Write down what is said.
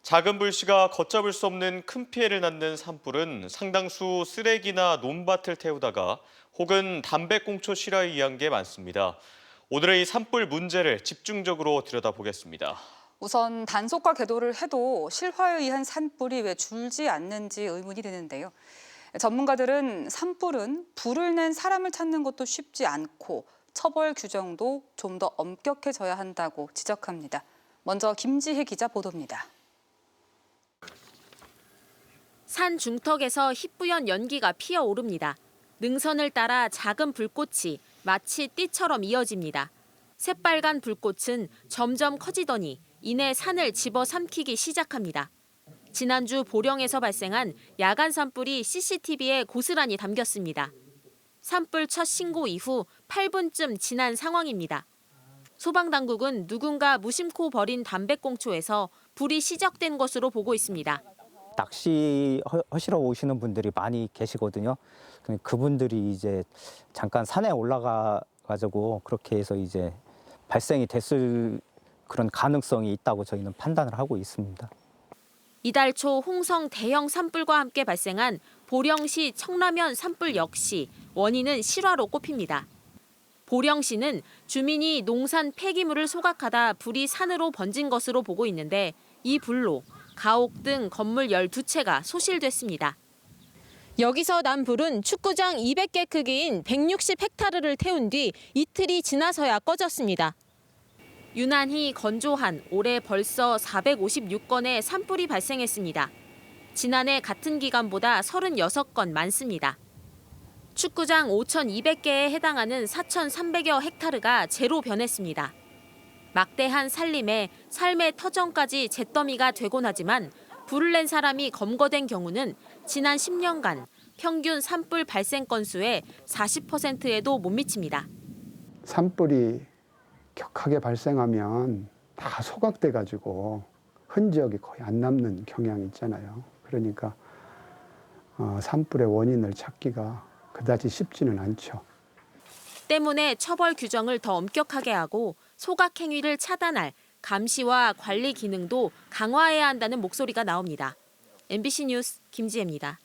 작은 불씨가 걷잡을 수 없는 큰 피해를 낳는 산불은 상당수 쓰레기나 논밭을 태우다가 혹은 담배꽁초 실화에 의한 게 많습니다. 오늘의 이 산불 문제를 집중적으로 들여다보겠습니다. 우선 단속과 계도를 해도 실화에 의한 산불이 왜 줄지 않는지 의문이 드는데요. 전문가들은 산불은 불을 낸 사람을 찾는 것도 쉽지 않고 처벌 규정도 좀 더 엄격해져야 한다고 지적합니다. 먼저 김지혜 기자 보도입니다. 산 중턱에서 희뿌연 연기가 피어오릅니다. 능선을 따라 작은 불꽃이 마치 띠처럼 이어집니다. 새빨간 불꽃은 점점 커지더니 이내 산을 집어삼키기 시작합니다. 지난주 보령에서 발생한 야간 산불이 CCTV에 고스란히 담겼습니다. 산불 첫 신고 이후 8분쯤 지난 상황입니다. 소방당국은 누군가 무심코 버린 담배꽁초에서 불이 시작된 것으로 보고 있습니다. 낚시 하시러 오시는 분들이 많이 계시거든요. 그분들이 이제 잠깐 산에 올라가가지고 그렇게 해서 이제 발생이 됐을 그런 가능성이 있다고 저희는 판단을 하고 있습니다. 이달 초 홍성 대형 산불과 함께 발생한 보령시 청라면 산불 역시 원인은 실화로 꼽힙니다. 보령시는 주민이 농산 폐기물을 소각하다 불이 산으로 번진 것으로 보고 있는데 이 불로 가옥 등 건물 12채가 소실됐습니다. 여기서 난 불은 축구장 200개 크기인 160헥타르를 태운 뒤 이틀이 지나서야 꺼졌습니다. 유난히 건조한 올해 벌써 456건의 산불이 발생했습니다. 지난해 같은 기간보다 36건 많습니다. 축구장 5,200개에 해당하는 4,300여 헥타르가 재로 변했습니다. 막대한 산림에 삶의 터전까지 잿더미가 되곤 하지만 불을 낸 사람이 검거된 경우는 지난 10년간 평균 산불 발생 건수의 40%에도 못 미칩니다. 산불이 격하게 발생하면 다 소각돼 가지고 흔적이 거의 안 남는 경향이 있잖아요. 그러니까 산불의 원인을 찾기가 그다지 쉽지는 않죠. 때문에 처벌 규정을 더 엄격하게 하고 소각 행위를 차단할 감시와 관리 기능도 강화해야 한다는 목소리가 나옵니다. MBC 뉴스 김지혜입니다.